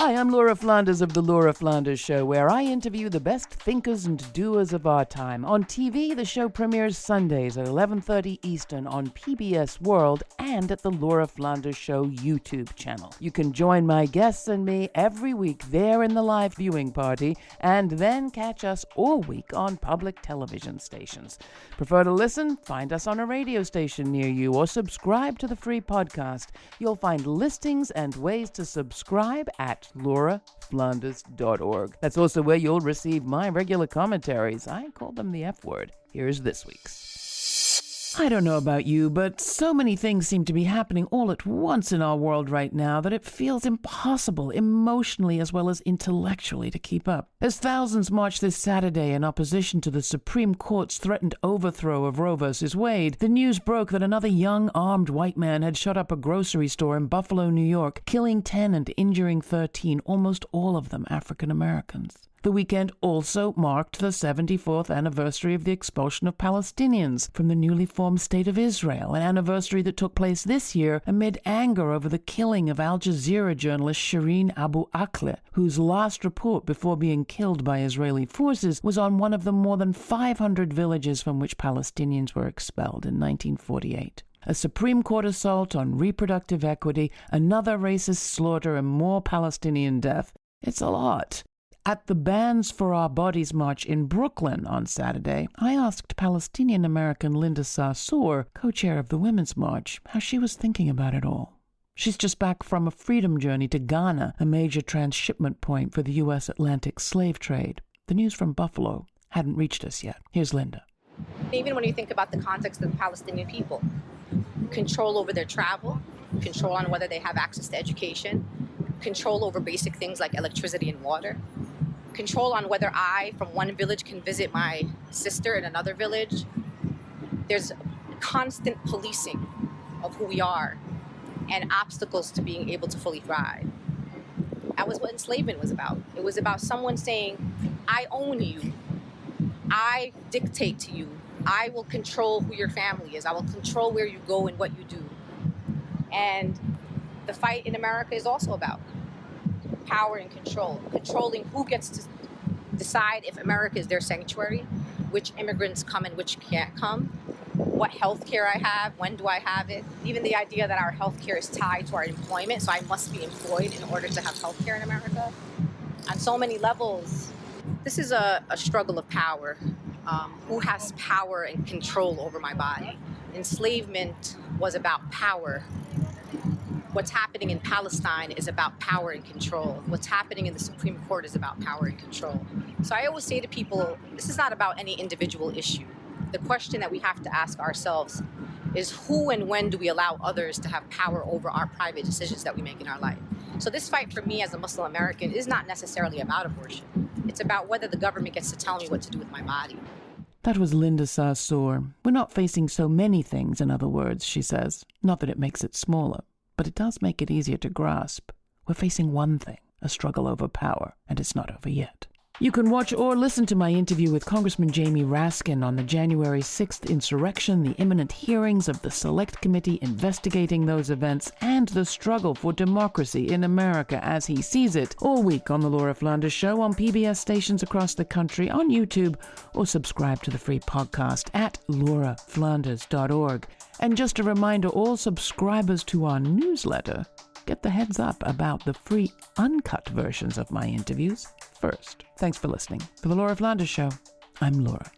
Hi, I'm Laura Flanders of The Laura Flanders Show, where I interview the best thinkers and doers of our time. On TV, the show premieres Sundays at 11:30 Eastern on PBS World and at the Laura Flanders Show YouTube channel. You can join my guests and me every week there in the live viewing party, and then catch us all week on public television stations. Prefer to listen? Find us on a radio station near you or subscribe to the free podcast. You'll find listings and ways to subscribe at lauraflanders.org. That's also where you'll receive my regular commentaries. I call them the F word. Here's this week's. I don't know about you, but so many things seem to be happening all at once in our world right now that it feels impossible emotionally as well as intellectually to keep up. As thousands march this Saturday in opposition to the Supreme Court's threatened overthrow of Roe v. Wade, the news broke that another young armed white man had shot up a grocery store in Buffalo, New York, killing 10 and injuring 13, almost all of them African Americans. The weekend also marked the 74th anniversary of the expulsion of Palestinians from the newly formed State of Israel, an anniversary that took place this year amid anger over the killing of Al Jazeera journalist Shireen Abu Akleh, whose last report before being killed by Israeli forces was on one of the more than 500 villages from which Palestinians were expelled in 1948. A Supreme Court assault on reproductive equity, another racist slaughter, and more Palestinian death. It's a lot. At the Bands for Our Bodies March in Brooklyn on Saturday, I asked Palestinian-American Linda Sarsour, co-chair of the Women's March, how she was thinking about it all. She's just back from a freedom journey to Ghana, a major transshipment point for the U.S. Atlantic slave trade. The news from Buffalo hadn't reached us yet. Here's Linda. Even when you think about the context of the Palestinian people, control over their travel, control on whether they have access to education, control over basic things like electricity and water, control on whether I, from one village, can visit my sister in another village. There's constant policing of who we are and obstacles to being able to fully thrive. That was what enslavement was about. It was about someone saying, I own you. I dictate to you. I will control who your family is. I will control where you go and what you do. And the fight in America is also about power and control, controlling who gets to decide if America is their sanctuary, which immigrants come and which can't come, what health care I have, when do I have it, even the idea that our health care is tied to our employment, so I must be employed in order to have health care in America. On so many levels, this is a struggle of power. Who has power and control over my body? Enslavement was about power. What's happening in Palestine is about power and control. What's happening in the Supreme Court is about power and control. So I always say to people, this is not about any individual issue. The question that we have to ask ourselves is who and when do we allow others to have power over our private decisions that we make in our life? So this fight for me as a Muslim American is not necessarily about abortion. It's about whether the government gets to tell me what to do with my body. That was Linda Sarsour. We're not facing so many things, in other words, she says. Not that it makes it smaller, but it does make it easier to grasp. We're facing one thing, a struggle over power, and it's not over yet. You can watch or listen to my interview with Congressman Jamie Raskin on the January 6th insurrection, the imminent hearings of the Select Committee investigating those events, and the struggle for democracy in America as he sees it, all week on The Laura Flanders Show on PBS stations across the country, on YouTube, or subscribe to the free podcast at lauraflanders.org. And just a reminder, all subscribers to our newsletter get the heads up about the free uncut versions of my interviews first. Thanks for listening. For The Laura Flanders Show, I'm Laura.